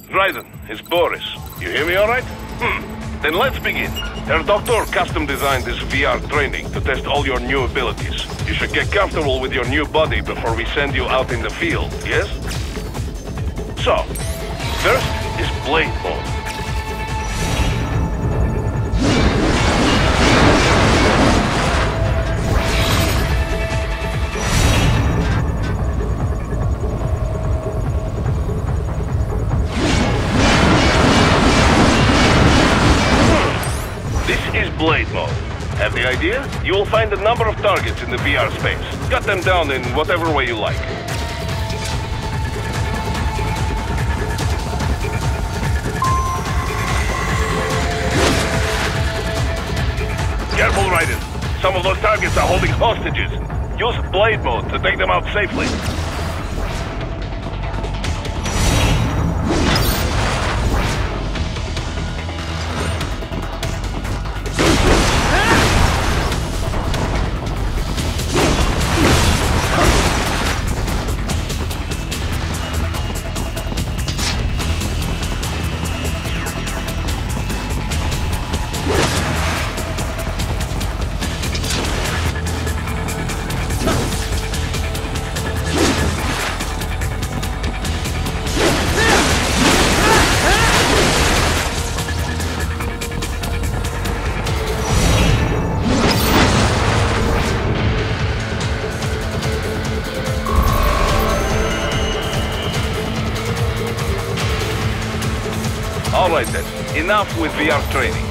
Raiden, it's Boris. You hear me all right? Then let's begin. Herr Doctor custom designed this VR training to test all your new abilities. You should get comfortable with your new body before we send you out in the field, yes? So, first is blade mode. Blade mode. Have the idea? You will find a number of targets in the VR space. Cut them down in whatever way you like. Careful, Raiden. Some of those targets are holding hostages. Use blade mode to take them out safely. All right then, enough with VR training.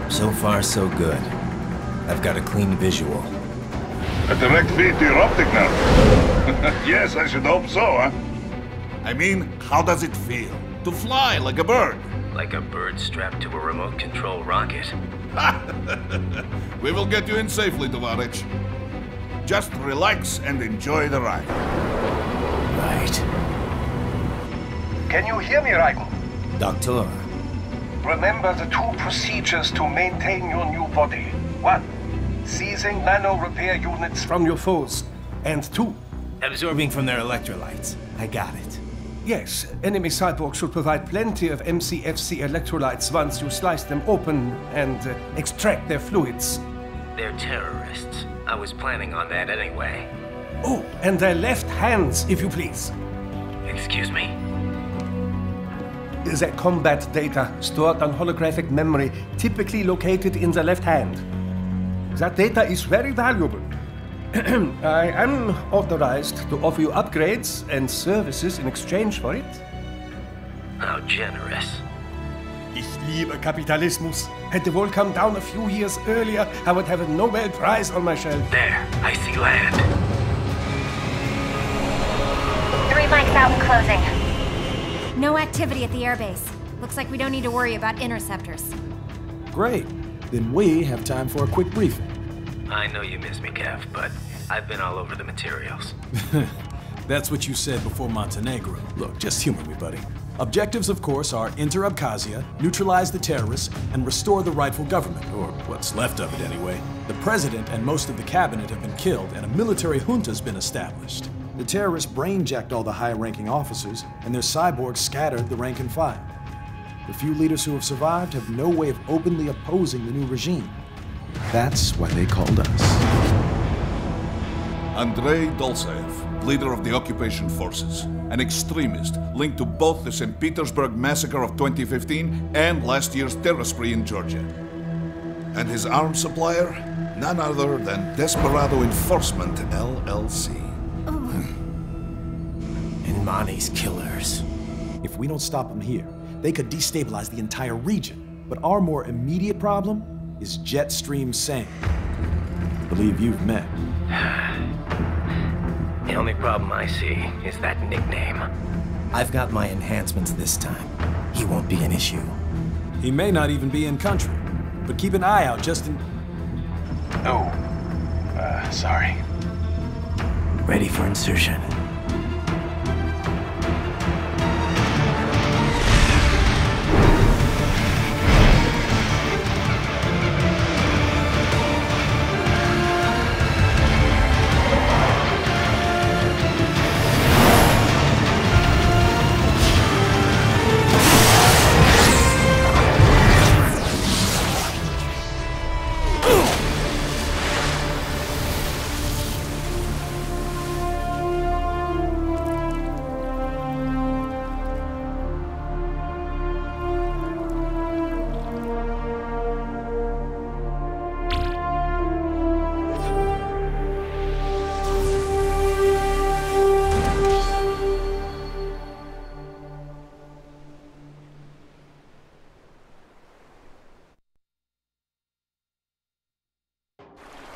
So far, so good. I've got a clean visual. A direct feed to your optic now. Yes, I should hope so, huh? I mean, how does it feel? To fly like a bird? Like a bird strapped to a remote control rocket. We will get you in safely, Tovarich. Just relax and enjoy the ride. Right. Can you hear me, Raiden? Doctor. Remember the two procedures to maintain your new body. 1. Seizing nano repair units from your foes. And 2. Absorbing from their electrolytes. I got it. Yes, enemy cyborgs should provide plenty of MCFC electrolytes once you slice them open and extract their fluids. They're terrorists. I was planning on that anyway. Oh, and their left hands, if you please. Excuse me? The combat data stored on holographic memory, typically located in the left hand. That data is very valuable. I am authorized to offer you upgrades and services in exchange for it. How generous. Ich liebe Kapitalismus. Had the wall come down a few years earlier, I would have a Nobel Prize on my shelf. There, I see land. 3 mics out and closing. No activity at the airbase. Looks like we don't need to worry about interceptors. Great. Then we have time for a quick briefing. I know you miss me, Kev, but I've been all over the materials. That's what you said before Montenegro. Look, just humor me, buddy. Objectives, of course, are enter Abkhazia, neutralize the terrorists, and restore the rightful government, or what's left of it anyway. The president and most of the cabinet have been killed, and a military junta's been established. The terrorists brain-jacked all the high-ranking officers, and their cyborgs scattered the rank and file. The few leaders who have survived have no way of openly opposing the new regime. That's why they called us. Andrei Dolzaev, leader of the occupation forces, an extremist linked to both the St. Petersburg massacre of 2015 and last year's terror spree in Georgia. And his arms supplier? None other than Desperado Enforcement, LLC. And Mani's killers. If we don't stop them here, they could destabilize the entire region. But our more immediate problem is Jetstream Sane. I believe you've met. The only problem I see is that nickname. I've got my enhancements this time. He won't be an issue. He may not even be in country, but keep an eye out just in... Oh, sorry. Ready for insertion.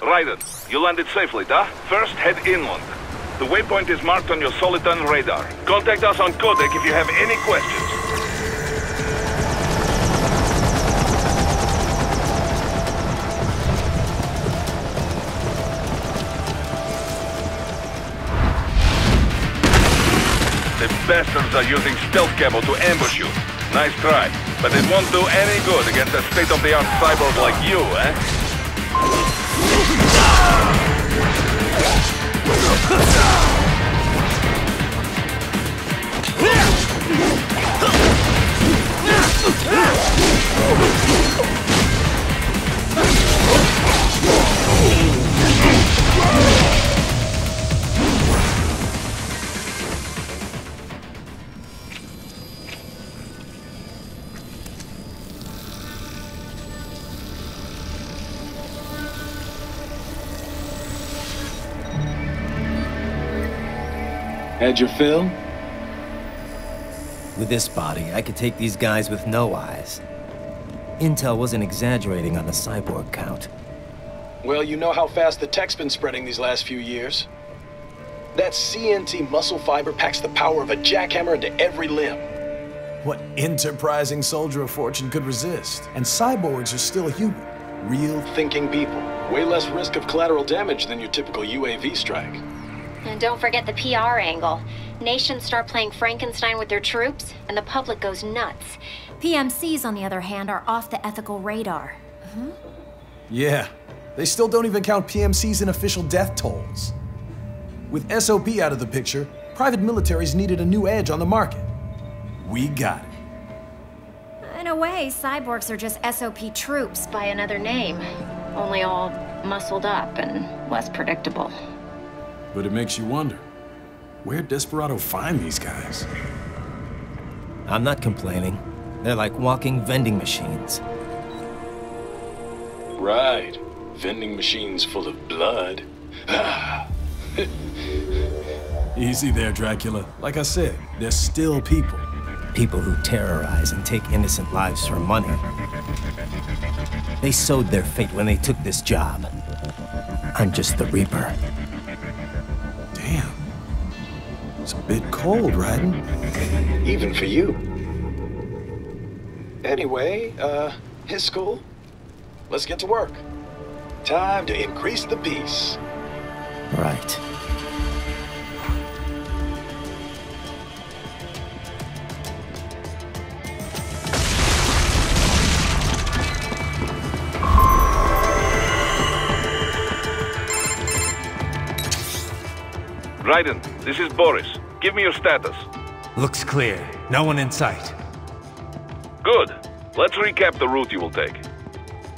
Raiden, you landed safely, da? First, head inland. The waypoint is marked on your Soliton radar. Contact us on Codec if you have any questions. The bastards are using stealth camo to ambush you. Nice try, but it won't do any good against a state-of-the-art cyborg like you, eh? Had your fill? With this body, I could take these guys with no eyes. Intel wasn't exaggerating on the cyborg count. Well, you know how fast the tech's been spreading these last few years. That CNT muscle fiber packs the power of a jackhammer into every limb. What enterprising soldier of fortune could resist? And cyborgs are still human. Real thinking people. Way less risk of collateral damage than your typical UAV strike. And don't forget the PR angle. Nations start playing Frankenstein with their troops, and the public goes nuts. PMCs, on the other hand, are off the ethical radar. Yeah, they still don't even count PMCs in official death tolls. With SOP out of the picture, private militaries needed a new edge on the market. We got it. In a way, cyborgs are just SOP troops by another name. Only all muscled up and less predictable. But it makes you wonder, where'd Desperado find these guys? I'm not complaining. They're like walking vending machines. Right. Vending machines full of blood. Easy there, Dracula. Like I said, they're still people. People who terrorize and take innocent lives for money. They sowed their fate when they took this job. I'm just the Reaper. Damn. It's a bit cold, Raiden. Even for you. Anyway, his school. Let's get to work. Time to increase the peace. Right. Raiden, this is Boris. Give me your status. Looks clear. No one in sight. Good. Let's recap the route you will take.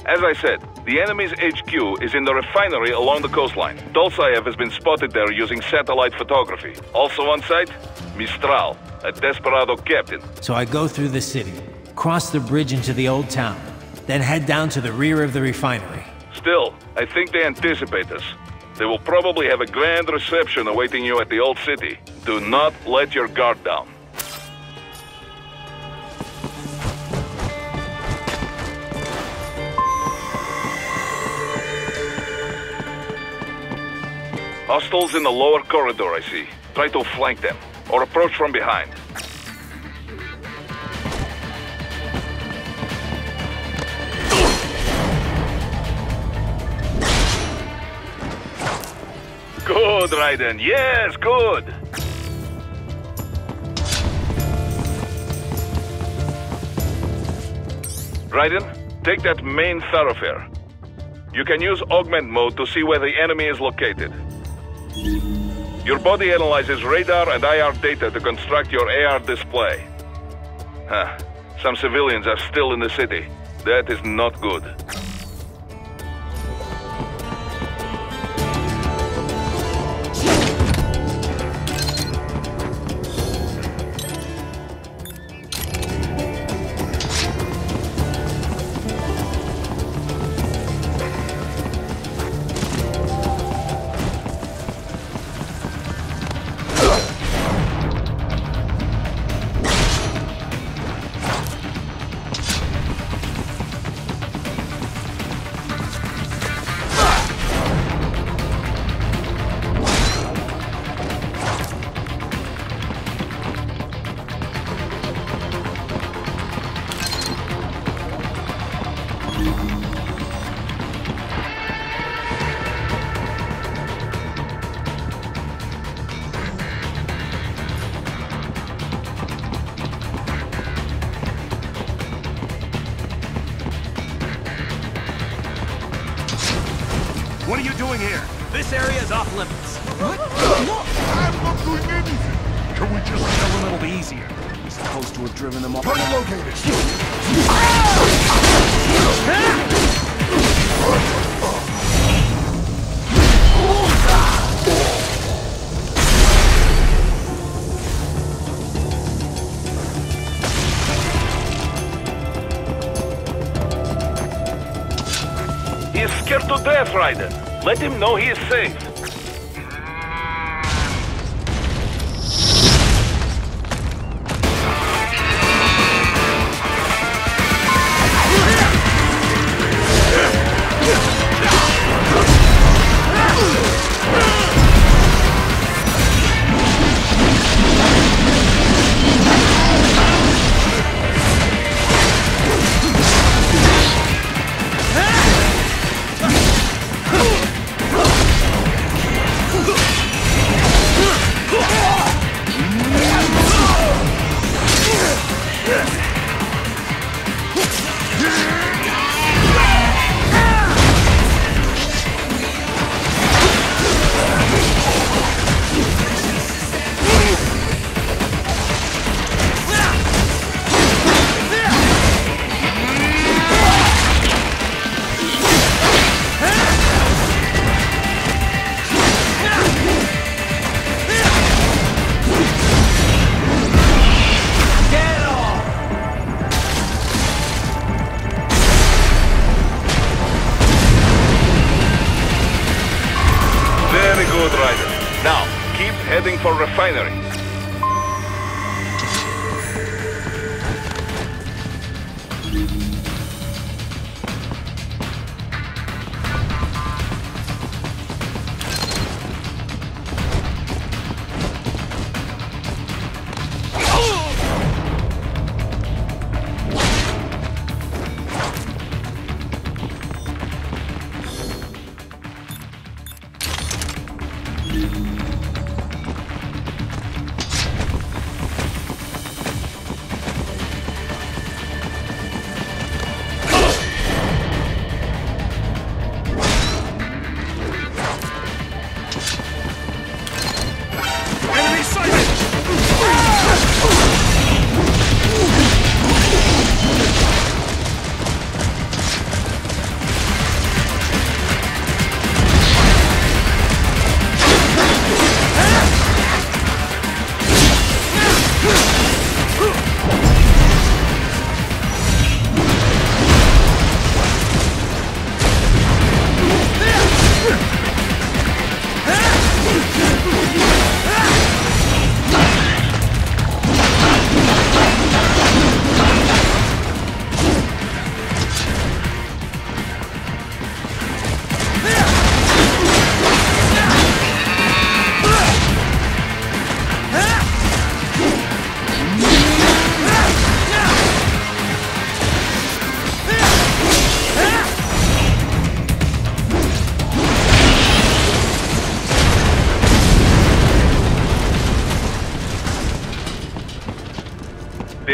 As I said, the enemy's HQ is in the refinery along the coastline. Dolzaev has been spotted there using satellite photography. Also on site, Mistral, a desperado captain. So I go through the city, cross the bridge into the old town, then head down to the rear of the refinery. Still, I think they anticipate us. They will probably have a grand reception awaiting you at the old city. Do not let your guard down. Hostiles in the lower corridor, I see. Try to flank them, or approach from behind. Good, Raiden. Yes, good. Raiden, take that main thoroughfare. You can use augment mode to see where the enemy is located. Your body analyzes radar and IR data to construct your AR display. Some civilians are still in the city. That is not good. What are you doing here? This area is off limits. What? Look, I'm not doing anything. Can we just kill them? It'll be easier. We're supposed to have driven them off. Try to locate it. He is scared to death, Raiden. Let him know he is safe. Good, Raiden. Now, keep heading for refinery.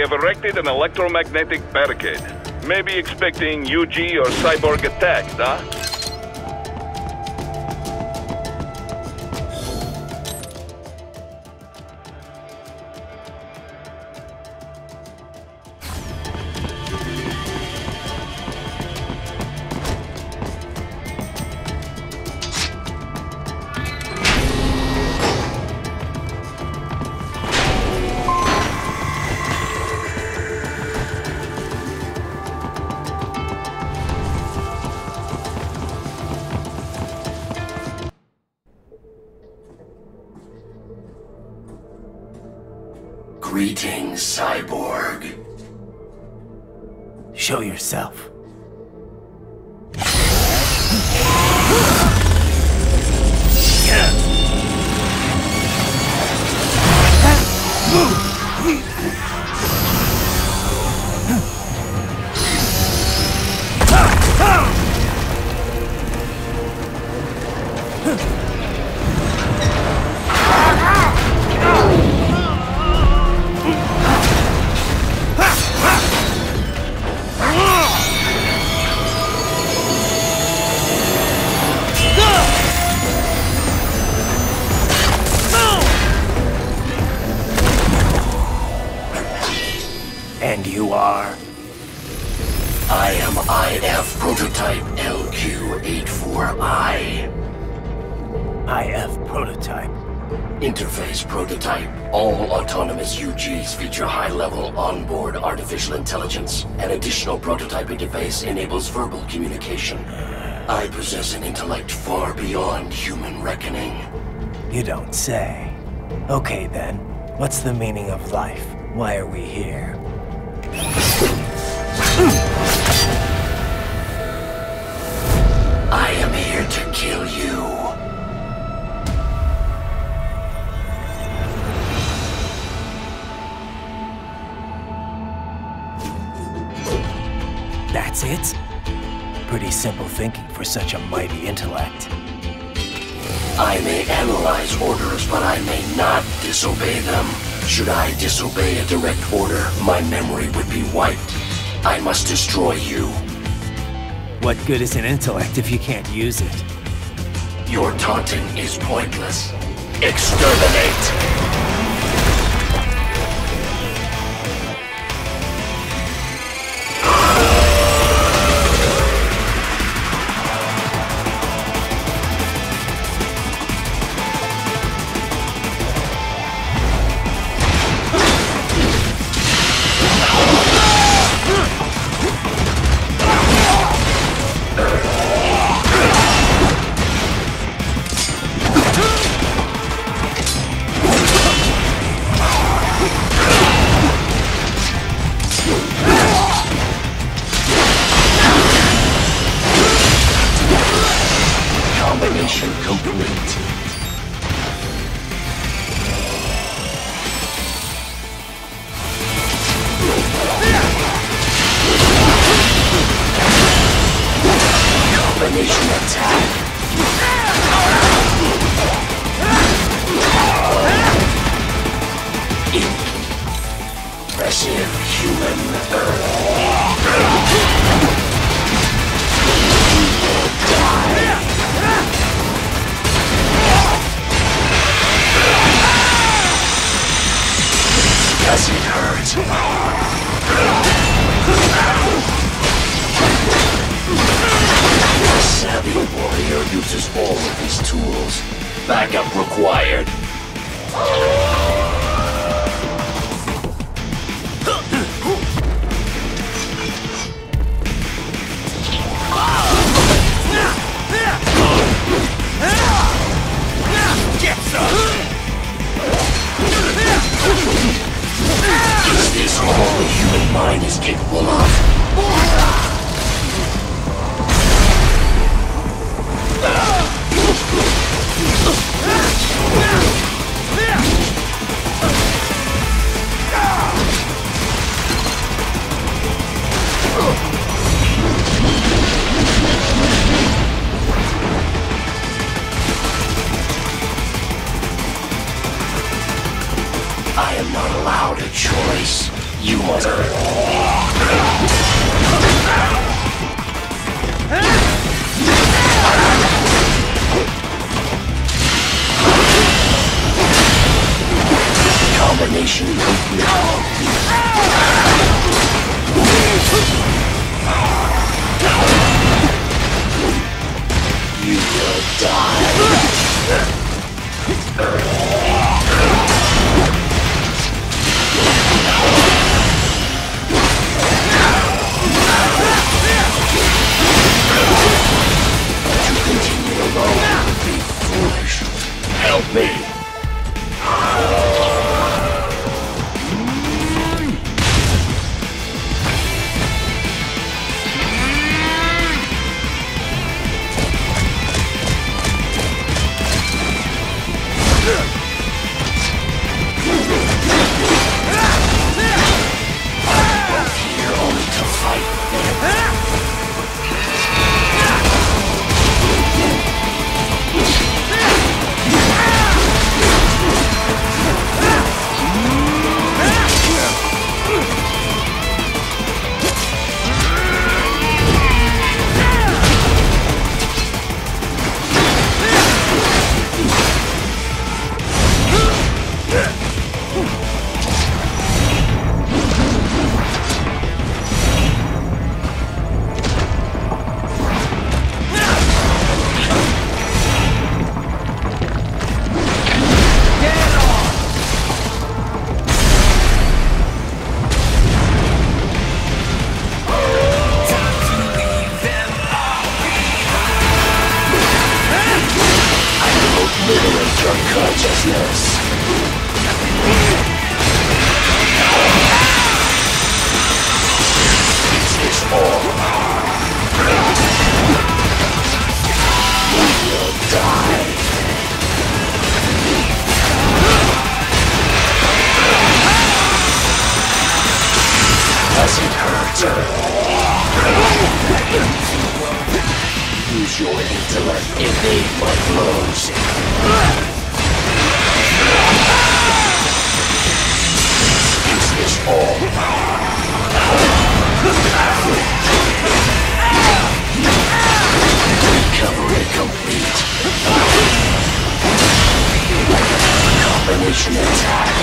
have erected an electromagnetic barricade. Maybe expecting UG or cyborg attacks, huh? Greetings, cyborg. Show yourself. And you are? I am IF Prototype LQ84I. IF Prototype. Interface Prototype. All autonomous UGs feature high-level onboard artificial intelligence. An additional prototype interface enables verbal communication. I possess an intellect far beyond human reckoning. You don't say. Okay then, what's the meaning of life? Why are we here? I am here to kill you. That's it? Pretty simple thinking for such a mighty intellect. I may analyze orders, but I may not disobey them. Should I disobey a direct order, my memory would be wiped. I must destroy you. What good is an intellect if you can't use it? Your taunting is pointless. Exterminate! Combination complete. Combination attack. Impressive human Does it hurt? A savvy warrior uses all of his tools. Backup required. Get some! Is this all the human mind is capable of? I am not allowed a choice. You must... Combination complete. You will die. To continue alone would be foolish. Help me. Liberate your consciousness. Is this all? You will die. Does it hurt? Use your intellect, evade my blows. Is this all? Recovery complete. Combination attack.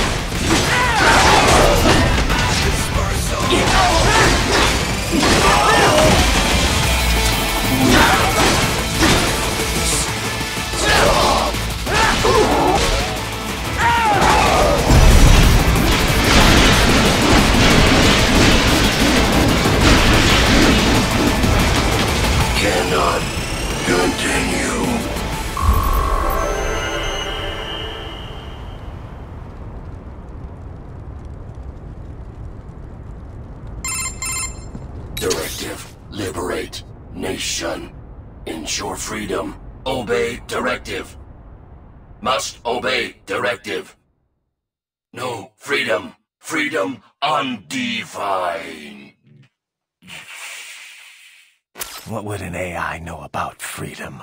Cannot continue. Directive. Liberate. Nation. Ensure freedom. Obey directive. Must obey directive. No freedom. Freedom undefined. What would an AI know about freedom?